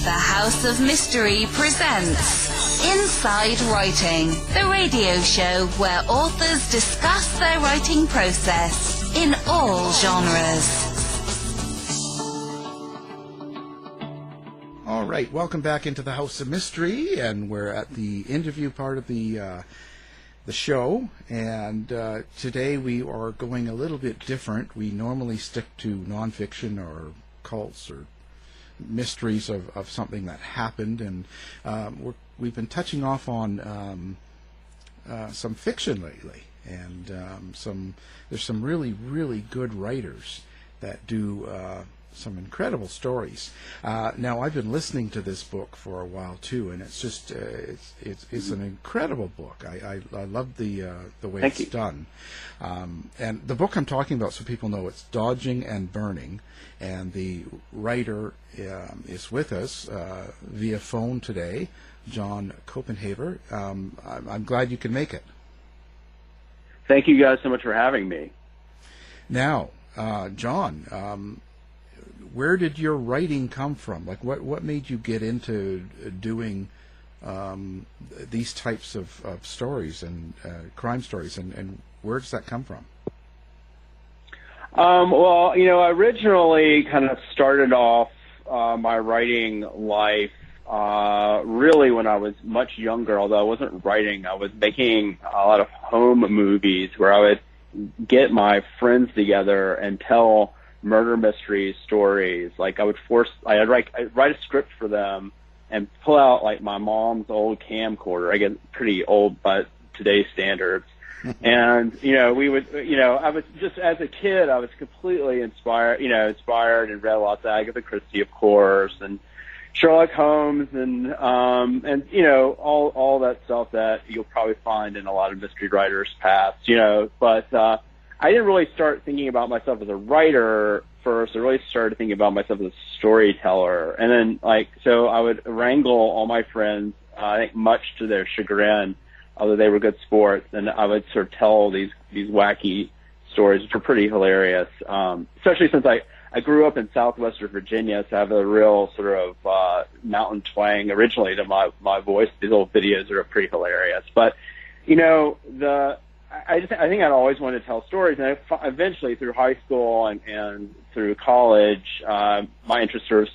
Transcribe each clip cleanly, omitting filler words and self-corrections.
The House of Mystery presents Inside Writing, the radio show where authors discuss their writing process in all genres. All right, welcome back into the House of Mystery, and we're at the interview part of the show, and today we are going a little bit different. We normally stick to nonfiction or cults or mysteries of something that happened, and we've been touching off on some fiction lately, and there's some really good writers that do some incredible stories. Now, I've been listening to this book for a while too, and it's just it's an incredible book. I love the way Thank it's you. done. And the book I'm talking about, so people know, it's Dodging and Burning, and the writer is with us via phone today, John Copenhaver. I'm glad you can make it. Thank you guys so much for having me. Now, John, where did your writing come from? Like, what made you get into doing these types of stories and crime stories, and where does that come from? Well, I originally kind of started off my writing life really when I was much younger, although I wasn't writing. I was making a lot of home movies where I would get my friends together and tell murder mystery stories. Like I'd write a script for them and pull out like my mom's old camcorder. I get pretty old by today's standards. And, we would, I was just, as a kid, I was completely inspired and read lots of Agatha Christie, of course, and Sherlock Holmes and all that stuff that you'll probably find in a lot of mystery writers' past, but, I didn't really start thinking about myself as a writer first. I really started thinking about myself as a storyteller. And then, so I would wrangle all my friends, I think much to their chagrin, although they were good sports, and I would sort of tell these wacky stories, which were pretty hilarious, especially since I grew up in southwestern Virginia, so I have a real sort of mountain twang originally to my voice. These old videos are pretty hilarious. But, I think I'd always wanted to tell stories, and eventually through high school and through college, my interest sort of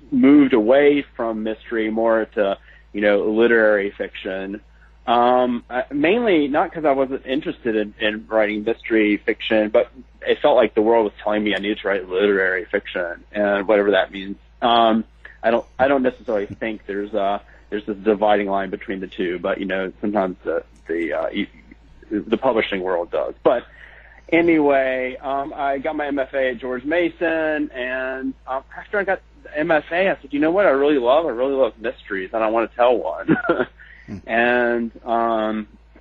moved away from mystery more to, literary fiction. Mainly not because I wasn't interested in writing mystery fiction, but it felt like the world was telling me I needed to write literary fiction, and whatever that means. I don't necessarily think there's this dividing line between the two, but sometimes the publishing world does. But anyway, I got my MFA at George Mason, and after I got the MFA, I said, you know what I really love mysteries, and I want to tell one. And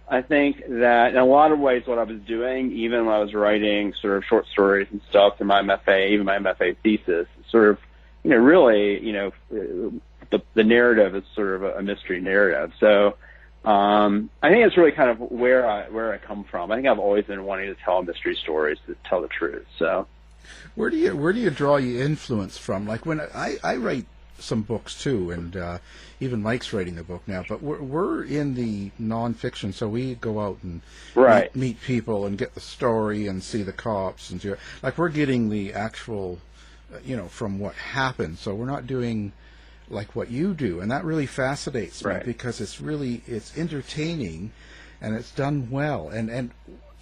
I think that in a lot of ways what I was doing, even when I was writing sort of short stories and stuff in my MFA, even my MFA thesis, sort of, really, the narrative is sort of a mystery narrative. So I think it's really kind of where I come from. I think I've always been wanting to tell mystery stories to tell the truth. So where do you draw your influence from? Like when I write some books too, and even Mike's writing a book now, but we're in the nonfiction, so we go out and meet people and get the story and see the cops and we're getting the actual from what happened, so we're not doing like what you do, and that really fascinates me because it's entertaining and it's done well. And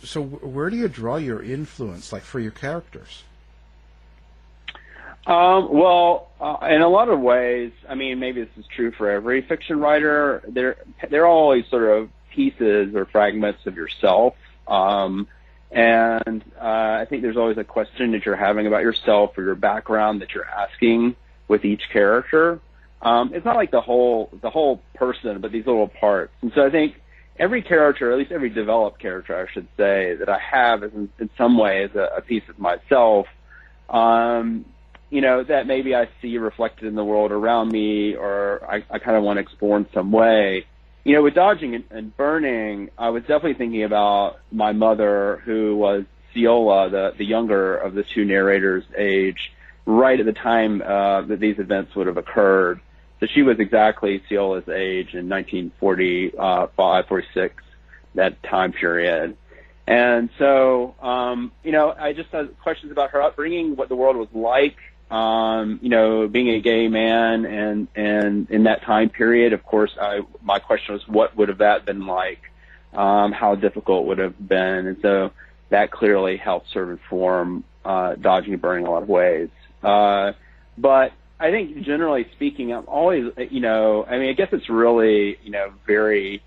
so where do you draw your influence, like for your characters? Well, in a lot of ways, I mean, maybe this is true for every fiction writer. They're always sort of pieces or fragments of yourself. And I think there's always a question that you're having about yourself or your background that you're asking with each character. It's not like the whole person, but these little parts. And so I think every character, at least every developed character, I should say, that I have is in some ways a piece of myself. That maybe I see reflected in the world around me, or I kind of want to explore in some way. With Dodging and Burning, I was definitely thinking about my mother, who was Ceola, the younger of the two narrators' age, right at the time that these events would have occurred. So she was exactly Ceola's age in 1945, 46, that time period. And so, I just had questions about her upbringing, what the world was like, being a gay man, and in that time period. Of course, my question was, what would have that been like? How difficult would have been? And so that clearly helped sort of inform Dodging and Burning in a lot of ways. But I think generally speaking, I'm always, I guess it's really, very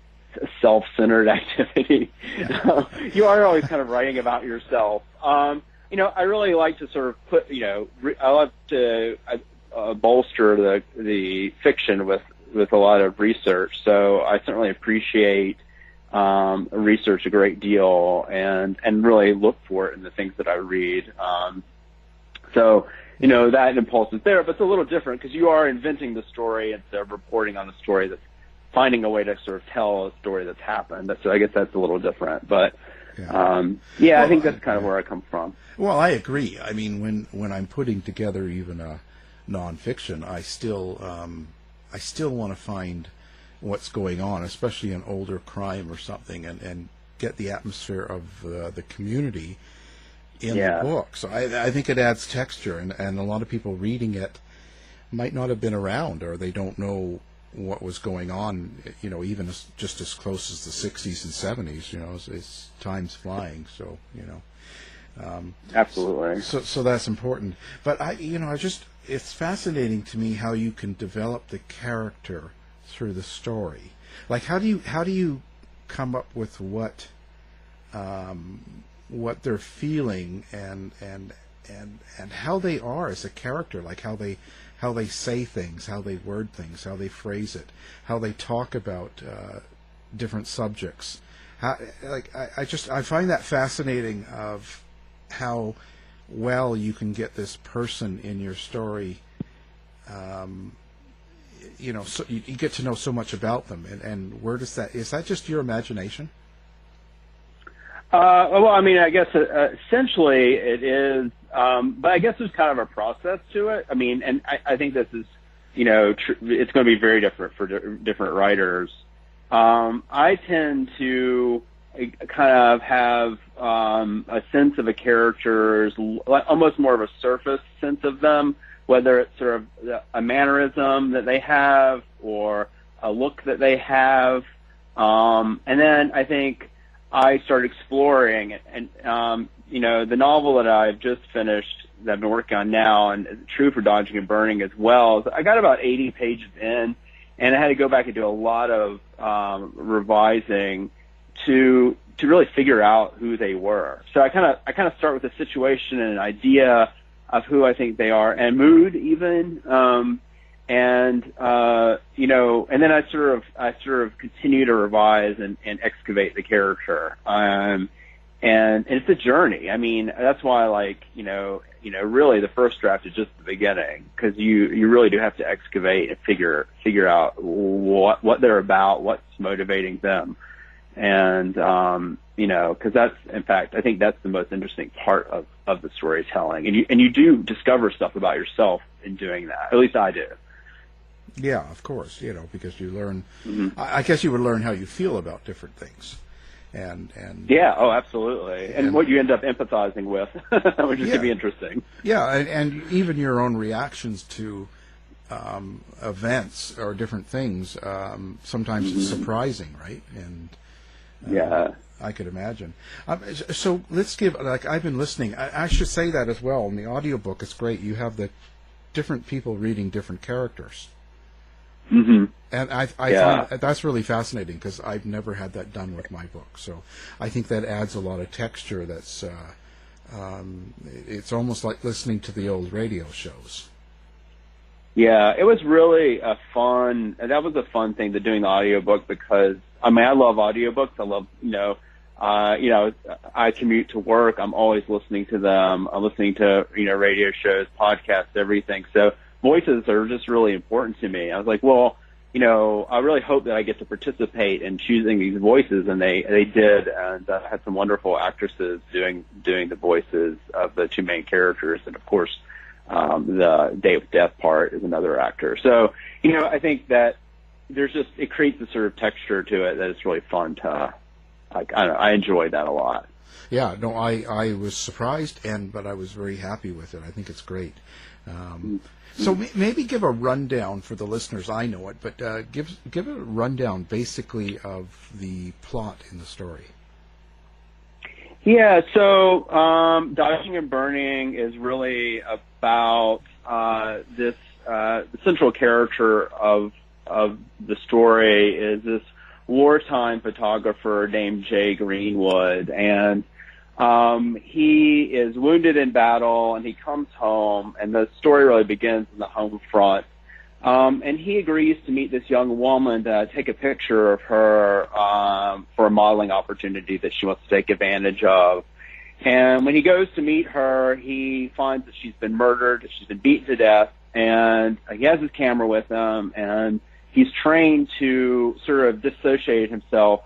self-centered activity. Yeah. You are always kind of writing about yourself. I really like to sort of put, I love to bolster the fiction with a lot of research. So I certainly appreciate research a great deal and really look for it in the things that I read. That impulse is there, but it's a little different because you are inventing the story instead of reporting on the story, that's finding a way to sort of tell a story that's happened. So I guess that's a little different, but I think that's kind of where I come from. Well, I agree. I mean, when I'm putting together even a nonfiction, I still want to find what's going on, especially an older crime or something, and get the atmosphere of the community in the book. So I think it adds texture, and a lot of people reading it might not have been around, or they don't know what was going on, even just as close as the 60s and 70s, it's time's flying. So, absolutely. So that's important. But it's fascinating to me how you can develop the character through the story. Like, how do you come up with what they're feeling and how they are as a character, like how they say things, how they word things, how they phrase it, how they talk about different subjects. I find that fascinating of how well you can get this person in your story. So you get to know so much about them, and where is that just your imagination? I guess essentially it is, but I guess there's kind of a process to it. And I think this is, it's going to be very different for different writers. I tend to kind of have a sense of a character's, almost more of a surface sense of them, whether it's sort of a mannerism that they have or a look that they have. And then I think I started exploring it, and the novel that I've just finished, that I've been working on now, and it's true for Dodging and Burning as well. I got about 80 pages in, and I had to go back and do a lot of revising to really figure out who they were. So I kind of start with a situation and an idea of who I think they are, and mood even. And then I sort of continue to revise and excavate the character. And it's a journey. That's why I like, really the first draft is just the beginning, because you really do have to excavate and figure out what they're about, what's motivating them. And, because that's, in fact, I think that's the most interesting part of the storytelling. And you do discover stuff about yourself in doing that. At least I do. Yeah, of course, because you learn, I guess you would learn how you feel about different things. And yeah, oh, absolutely. And what you end up empathizing with, which is going to be interesting. Yeah, and even your own reactions to events or different things, sometimes it's surprising, right? And I could imagine. So let's give, I've been listening. I should say that as well. In the audiobook, it's great. You have the different people reading different characters. Mm-hmm. And I find that's really fascinating, because I've never had that done with my book. So I think that adds a lot of texture. That's it's almost like listening to the old radio shows. Yeah, it was really a fun thing to doing the audiobook, because I love audiobooks. I love, I commute to work. I'm always listening to them. I'm listening to, radio shows, podcasts, everything. So voices are just really important to me. I was like, well, I really hope that I get to participate in choosing these voices, and they did, and had some wonderful actresses doing the voices of the two main characters, and of course, the Day of Death part is another actor. So, I think that it creates a sort of texture to it that is really fun to, I enjoy that a lot. Yeah, no, I was surprised, but I was very happy with it. I think it's great. So maybe give a rundown for the listeners. I know it, but give a rundown basically of the plot in the story. Yeah, so Dodging and Burning is really about this. The central character of the story is this wartime photographer named Jay Greenwood, and he is wounded in battle, and he comes home, and the story really begins in the home front. And he agrees to meet this young woman to take a picture of her for a modeling opportunity that she wants to take advantage of. And when he goes to meet her, he finds that she's been murdered, that she's been beaten to death, and he has his camera with him, and he's trained to sort of dissociate himself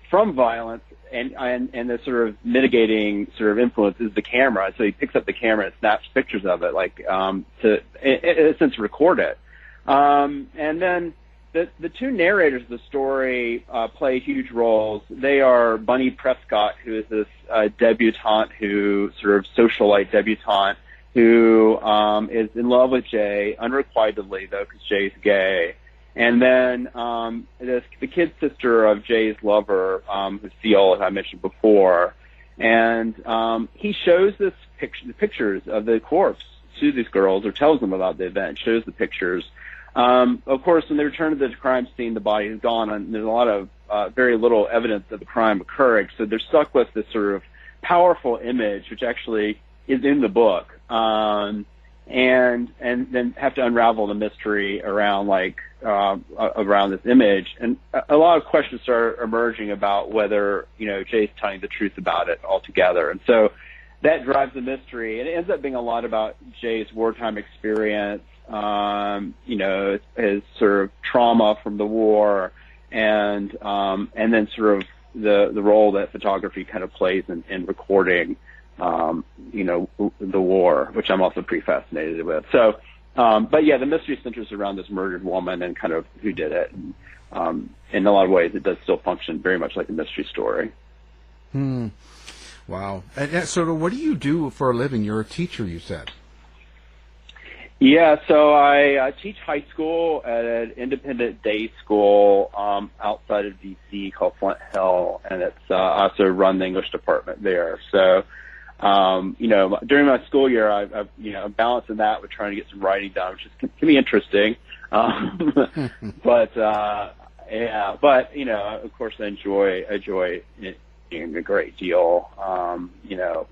from violence, and the sort of mitigating sort of influence is the camera. So he picks up the camera and snaps pictures of it, like to in a sense record it. And then the two narrators of the story play huge roles. They are Bunny Prescott, who is this debutante, sort of socialite debutante, who is in love with Jay, unrequitedly though, because Jay's gay. And then the kid sister of Jay's lover, who's Ceola, as I mentioned before, and he shows the pictures of the corpse to these girls, or tells them about the event, shows the pictures. Of course, when they return to the crime scene, the body is gone, and there's a lot of very little evidence of the crime occurring. So they're stuck with this sort of powerful image, which actually is in the book, and then have to unravel the mystery around around this image. And a lot of questions are emerging about whether Jay's telling the truth about it altogether. And so that drives the mystery. And it ends up being a lot about Jay's wartime experience. His sort of trauma from the war, and then sort of the role that photography kind of plays in recording, the war, which I'm also pretty fascinated with. So, but yeah, the mystery centers around this murdered woman and kind of who did it. And, in a lot of ways, it does still function very much like a mystery story. Wow. And so what do you do for a living? You're a teacher, you said. Yeah, so I teach high school at an independent day school outside of D.C. called Flint Hill, and it's I also run the English department there. So, during my school year, I'm balancing that with trying to get some writing done, which can be interesting. But of course, I enjoy it a great deal.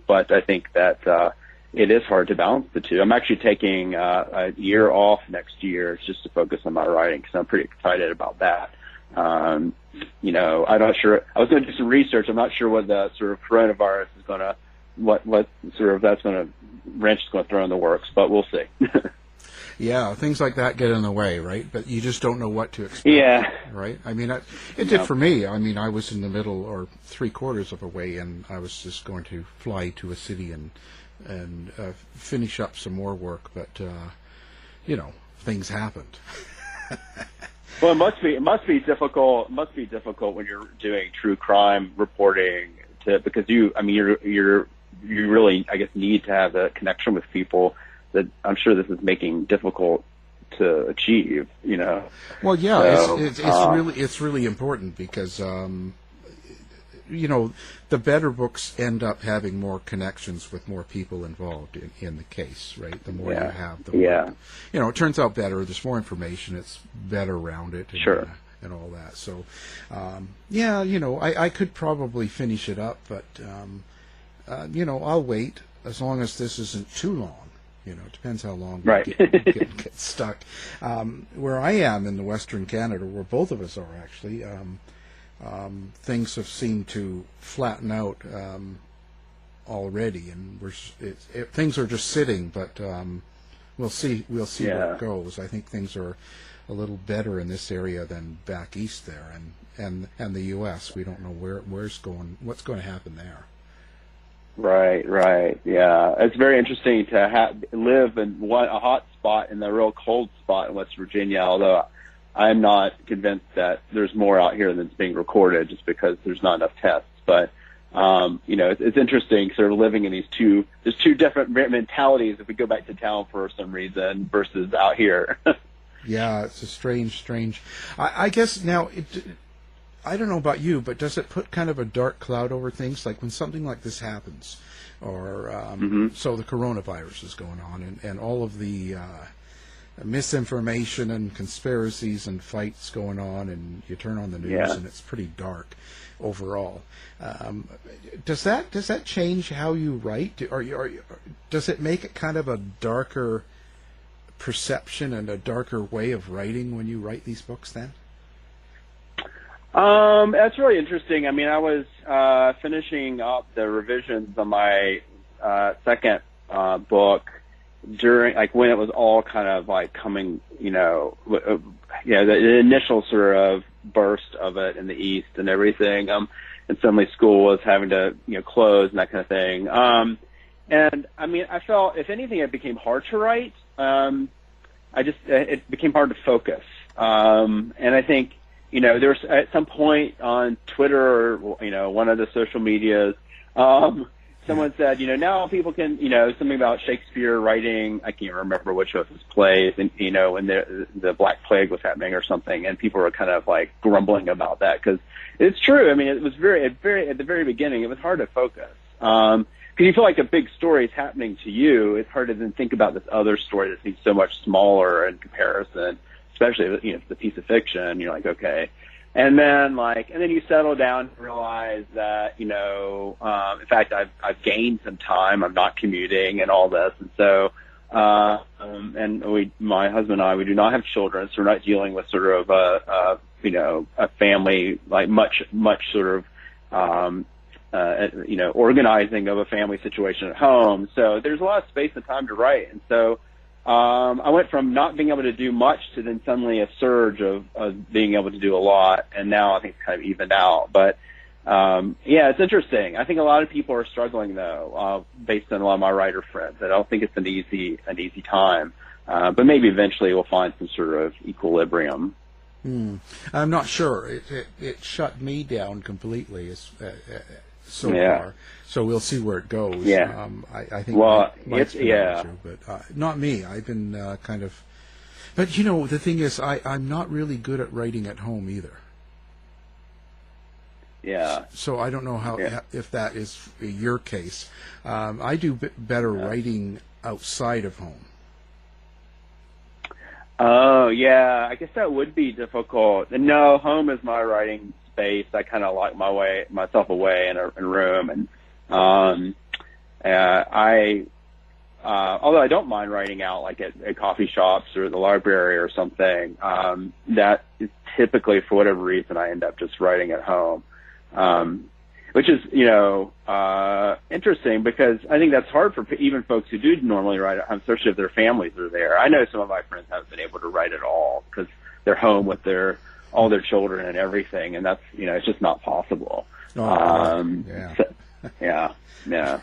But I think that it is hard to balance the two. I'm actually taking a year off next year just to focus on my writing, because I'm pretty excited about that. I'm not sure. I was going to do some research. I'm not sure what the sort of coronavirus is going to, what sort of that's going to wrench is going to throw in the works, but we'll see. Yeah, things like that get in the way, right? But you just don't know what to expect. Yeah. Right? I mean, it did for me. I mean, I was in the middle or 3/4 of a way, and I was just going to fly to a city and finish up some more work, but things happened. Well, it must be difficult. It must be difficult when you're doing true crime reporting because you really, I guess, need to have a connection with people that I'm sure this is making difficult to achieve. Well, yeah, so, it's really important because the better books end up having more connections with more people involved in the case, right? The more you have, the more, it turns out better. There's more information. It's better around it. And all that. So, I could probably finish it up, but, I'll wait as long as this isn't too long. It depends how long we get stuck. Where I am in the Western Canada, where both of us are actually, things have seemed to flatten out already, and things are just sitting. But we'll see where it goes. I think things are a little better in this area than back east there, and the U.S. We don't know what's going to happen there. Right, right. Yeah. It's very interesting to live in a hot spot in the real cold spot in West Virginia, although I'm not convinced that there's more out here than's being recorded just because there's not enough tests. But, it's interesting sort of living in there's two different mentalities if we go back to town for some reason versus out here. Yeah, it's a strange. I guess now, I don't know about you, but does it put kind of a dark cloud over things, like when something like this happens, or so the coronavirus is going on, and all of the misinformation and conspiracies and fights going on, and you turn on the news and it's pretty dark overall. Does that change how you write, or does it make it kind of a darker perception and a darker way of writing when you write these books then? That's really interesting. I mean, I was finishing up the revisions on my second book during, like, when it was all kind of like coming, the initial sort of burst of it in the East and everything. And suddenly school was having to, close and that kind of thing. And I mean, I felt, if anything, it became hard to write. It became hard to focus. And I think, there was at some point on Twitter or, one of the social medias, someone said, now people can, something about Shakespeare writing, I can't remember which of his plays, and, when the Black Plague was happening or something, and people were kind of like grumbling about that, because it's true. I mean, it was at the very beginning, it was hard to focus. Because you feel like a big story is happening to you, it's hard to then think about this other story that seems so much smaller in comparison, especially if it's a piece of fiction. You're like, okay. And then you settle down and realize that, in fact, I've gained some time. I'm not commuting and all this. And so, my husband and I, we do not have children, so we're not dealing with sort of a family, like much sort of, organizing of a family situation at home. So there's a lot of space and time to write. And so, I went from not being able to do much to then suddenly a surge of being able to do a lot, and now I think it's kind of evened out. But it's interesting. I think a lot of people are struggling though, based on a lot of my writer friends. I don't think it's an easy time, but maybe eventually we'll find some sort of equilibrium. I'm not sure. It shut me down completely so far. So we'll see where it goes. Yeah. I think. Well, but not me. I've been kind of. But the thing is, I'm not really good at writing at home either. Yeah. So I don't know if that is your case. I do better writing outside of home. Oh yeah, I guess that would be difficult. No, home is my writing space. I kind of lock myself away in a room, and although I don't mind writing out like at coffee shops or the library or something, that is typically, for whatever reason, I end up just writing at home, which is interesting, because I think that's hard for even folks who do normally write at home, especially if their families are there. I know some of my friends haven't been able to write at all because they're home with all their children and everything, and that's it's just not possible. Yeah. Well,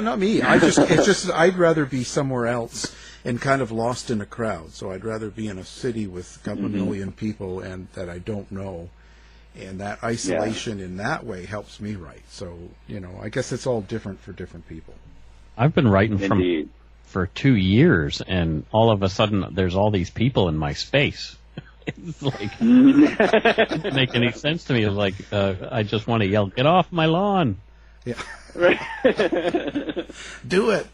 not me. It's just I'd rather be somewhere else and kind of lost in a crowd. So I'd rather be in a city with a couple million people and that I don't know, and that isolation in that way helps me write. So I guess it's all different for different people. I've been writing for 2 years, and all of a sudden there's all these people in my space. It's like, it doesn't make any sense to me. It's like, I just want to yell, "Get off my lawn!" Yeah. Do it.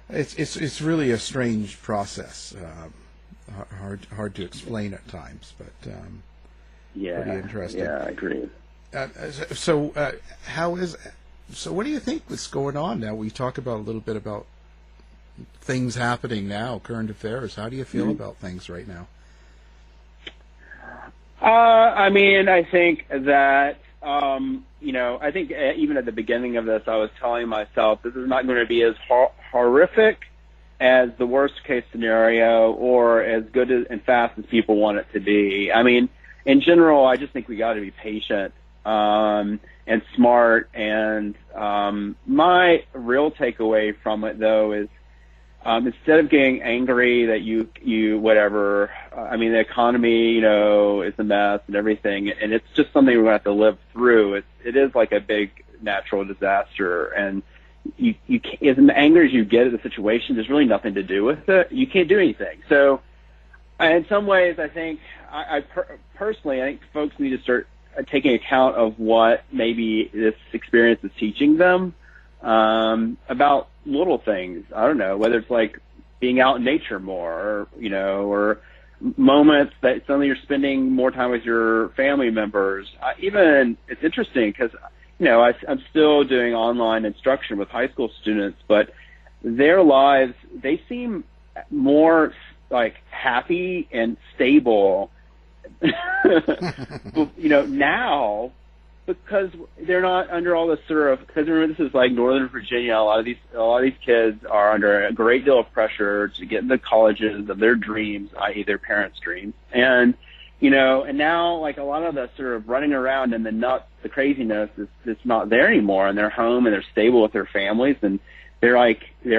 It's really a strange process. Hard to explain at times, but pretty interesting. Yeah, I agree. So what do you think is going on now? We talk about a little bit about things happening now, current affairs. How do you feel about things right now? I mean, I think that, I think even at the beginning of this, I was telling myself this is not going to be as horrific as the worst case scenario, or as good and fast as people want it to be. I mean, in general, I just think we got to be patient and smart. And my real takeaway from it, though, is instead of getting angry that you whatever, I mean, the economy, is a mess and everything, and it's just something we're going to have to live through. It is like a big natural disaster, and you can't, as angry as you get at the situation, there's really nothing to do with it. You can't do anything. So in some ways, I think, personally, I think folks need to start taking account of what maybe this experience is teaching them about little things. I don't know, whether it's like being out in nature more, or moments that suddenly you're spending more time with your family members. Even it's interesting because, I'm still doing online instruction with high school students, but their lives, they seem more like happy and stable, now, because they're not under all this sort of, because remember, this is like Northern Virginia. A lot of these kids are under a great deal of pressure to get into colleges of their dreams, i.e. their parents' dreams. And, and now, like, a lot of the sort of running around and the craziness is not there anymore, and they're home and they're stable with their families, and they're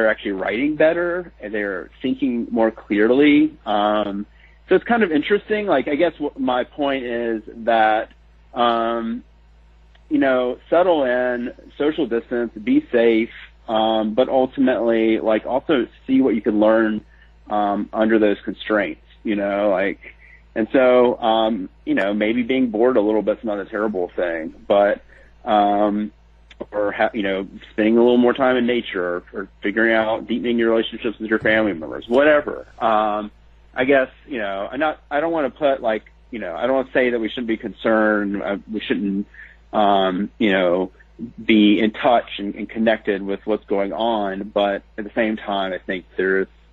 actually writing better and they're thinking more clearly. So it's kind of interesting. Like, I guess my point is that, settle in, social distance, be safe, but ultimately, like, also see what you can learn under those constraints, and so, maybe being bored a little bit's not a terrible thing, but, spending a little more time in nature, or figuring out, deepening your relationships with your family members, whatever. I guess, I don't want to put, like, I don't want to say that we shouldn't be concerned, we shouldn't, be in touch and connected with what's going on, but at the same time, I think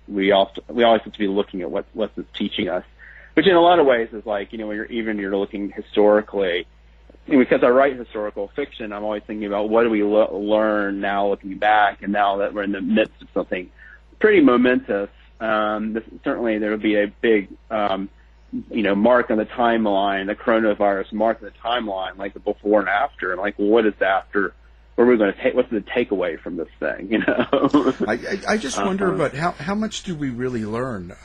we always have to be looking at what it's teaching us, which in a lot of ways is like, when you're looking historically, and because I write historical fiction, I'm always thinking about what do we learn now looking back, and now that we're in the midst of something pretty momentous, certainly there will be a big, mark on the timeline, the coronavirus mark on the timeline, like the before and after, and like, what is after? What are we going to take? What's the takeaway from this thing? I just wonder about how much do we really learn?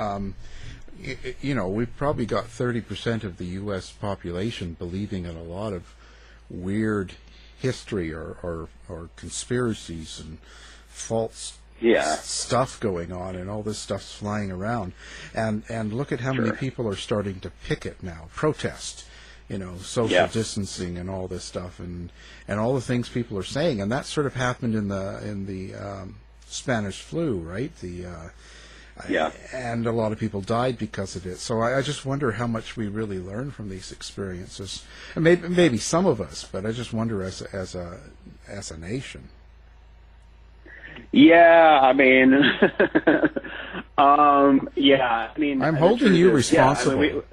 We've probably got 30% of the U.S. population believing in a lot of weird history or conspiracies and false stuff going on, and all this stuff's flying around. And look at how many people are starting to picket now, protest, social distancing and all this stuff, and all the things people are saying. And that sort of happened in the Spanish flu, right? And a lot of people died because of it. So I just wonder how much we really learn from these experiences. And maybe some of us, but I just wonder as a nation. Yeah, I mean, I'm holding you responsible. The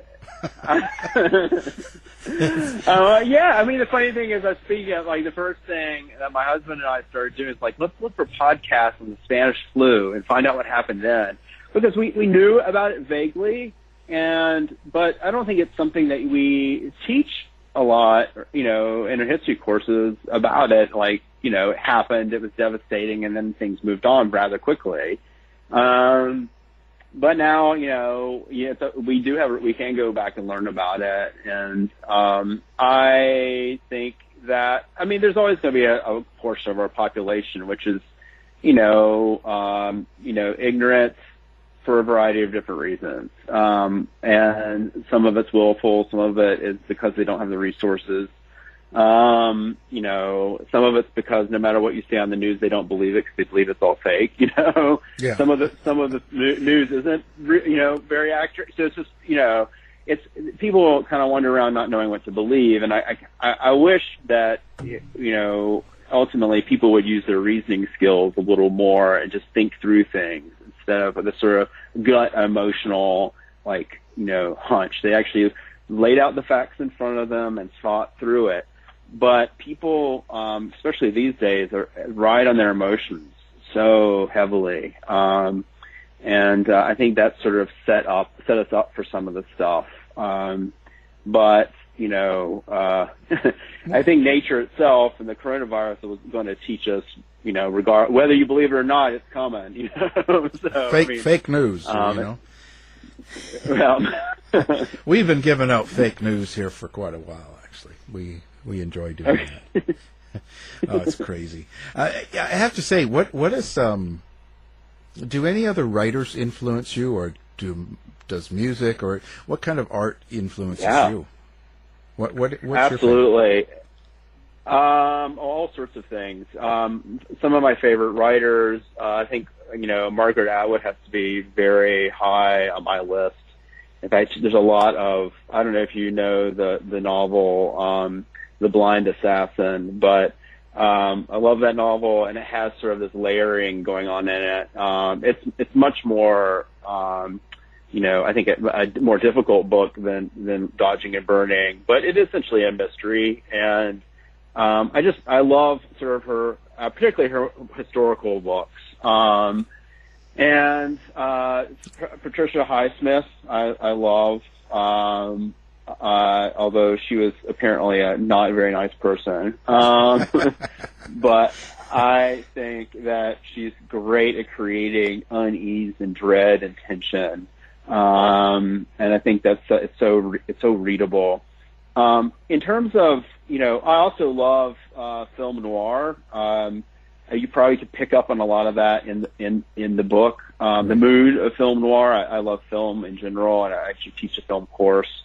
funny thing is, I was speaking of, like, the first thing that my husband and I started doing is, like, let's look for podcasts on the Spanish flu and find out what happened then. Because we knew about it vaguely, but I don't think it's something that we teach a lot, in our history courses about it. Like, it happened, it was devastating, and then things moved on rather quickly. But now, we can go back and learn about it. And I think that, there's always going to be a portion of our population which is, ignorant for a variety of different reasons. And some of it's willful, some of it is because they don't have the resources. Some of it's because no matter what you say on the news, they don't believe it because they believe it's all fake. Some of the news isn't, very accurate. So it's just, it's people kind of wander around not knowing what to believe. And I wish that, ultimately people would use their reasoning skills a little more and just think through things instead of the sort of gut emotional, hunch. They actually laid out the facts in front of them and thought through it. But people, especially these days, ride on their emotions so heavily. And I think that sort of set us up for some of the stuff. But, I think nature itself and the coronavirus was going to teach us, whether you believe it or not, it's coming. So, fake news. Well, we've been giving out fake news here for quite a while. Actually, we enjoy doing that. Oh, it's crazy. I have to say, what is do any other writers influence you, or does music, or what kind of art influences you? What's absolutely all sorts of things. Some of my favorite writers, I think Margaret Atwood has to be very high on my list. In fact, there's a lot of, I don't know if you know the novel The Blind Assassin, but I love that novel, and it has sort of this layering going on in it. It's much more, I think a more difficult book than Dodging and Burning, but it is essentially a mystery. And I love sort of her, particularly her historical books. And Patricia Highsmith, I love. Although she was apparently a not very nice person. But I think that she's great at creating unease and dread and tension. And I think it's so readable. In terms of, I also love film noir. You probably could pick up on a lot of that in the book. The mood of film noir. I love film in general, and I actually teach a film course.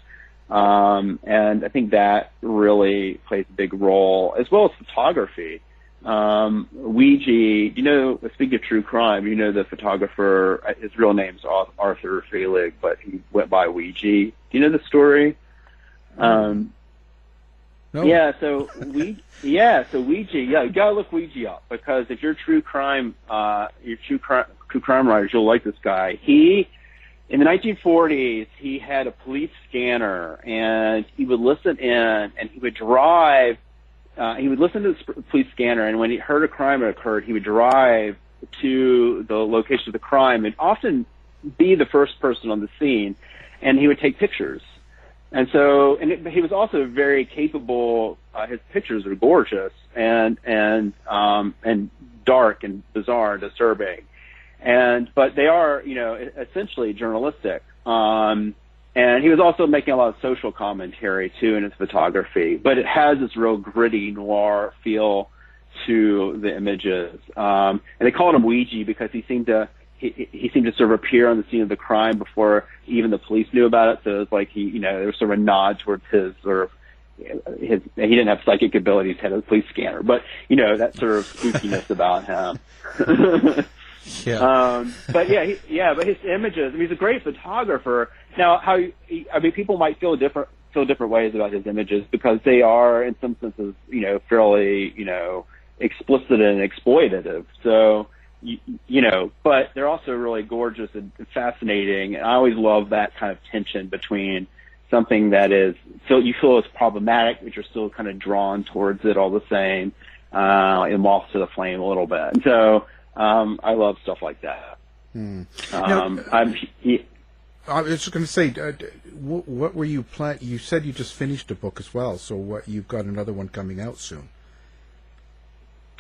And I think that really plays a big role, as well as photography. Ouija, speaking of true crime, the photographer, his real name's Arthur Felig, but he went by Ouija. Do you know the story? No. Yeah, so Ouija, you gotta look Ouija up, because if you're true crime writers, you'll like this guy. In the 1940s, he had a police scanner, and he would listen in, and he would drive. He would listen to the police scanner, and when he heard a crime had occurred, he would drive to the location of the crime and often be the first person on the scene, and he would take pictures. And so, he was also very capable. His pictures are gorgeous and dark and bizarre and disturbing. But they are, essentially journalistic. And he was also making a lot of social commentary too in his photography, but it has this real gritty noir feel to the images. And they called him Ouija because he seemed to sort of appear on the scene of the crime before even the police knew about it. So it's like there was sort of a nod towards his sort of, he didn't have psychic abilities, he had a police scanner, but that sort of spookiness about him. Yeah. But his images, he's a great photographer. Now, people might feel different ways about his images, because they are, in some senses, fairly, explicit and exploitative. So, but they're also really gorgeous and fascinating. And I always love that kind of tension between something that is, so you feel it's problematic, but you're still kind of drawn towards it all the same, and moth to the flame a little bit. And so, I love stuff like that. I was just going to say, what were you planning? You said you just finished a book as well, so you've got another one coming out soon.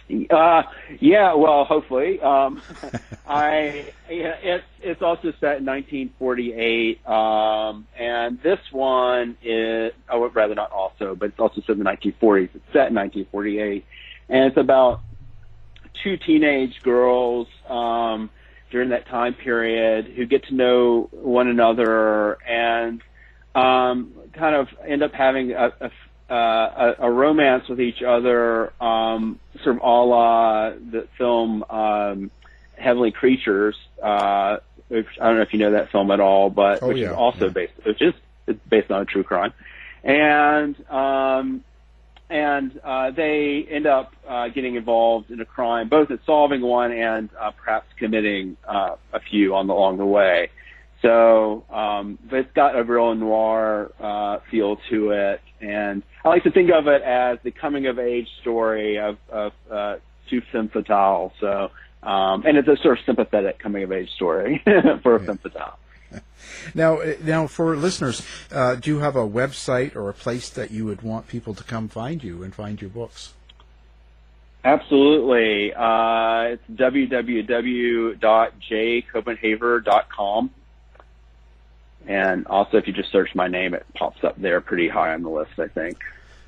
Yeah, well, hopefully. It's also set in 1948, and this one is, rather not also, but it's also set in the 1940s. It's set in 1948, and it's about two teenage girls during that time period who get to know one another and kind of end up having a romance with each other, sort of a la the film Heavenly Creatures, which I don't know if you know that film at all, but which is also based on a true crime, and they end up getting involved in a crime, both in solving one and perhaps committing a few along the way. So, but it's got a real noir feel to it, and I like to think of it as the coming-of-age story of two femme fatales. So, and it's a sort of sympathetic coming-of-age story for a femme fatale. Now, for listeners, do you have a website or a place that you would want people to come find you and find your books? Absolutely. It's www.jcopenhaver.com. And also, if you just search my name, it pops up there pretty high on the list, I think.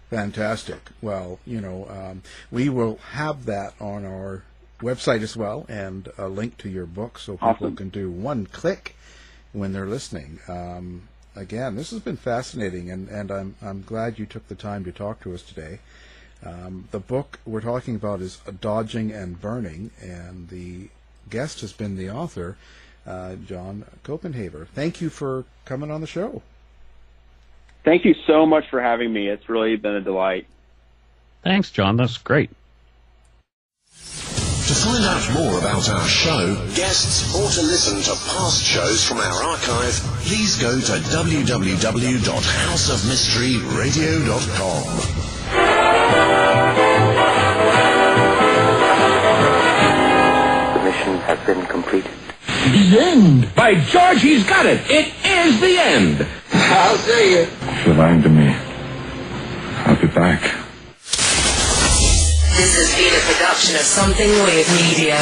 Fantastic. Well, we will have that on our website as well, and a link to your book so people can do one click when they're listening. Again, this has been fascinating, and I'm glad you took the time to talk to us today. The book we're talking about is Dodging and Burning, and the guest has been the author, John Copenhaver. Thank you for coming on the show. Thank you so much for having me. It's really been a delight. Thanks, John. That's great. To find out more about our show, guests, or to listen to past shows from our archive, please go to www.houseofmysteryradio.com. The mission has been completed. The end! By George, he's got it! It is the end! I'll see you. If you're lying to me, I'll be back. This has been a production of Something Weird Media.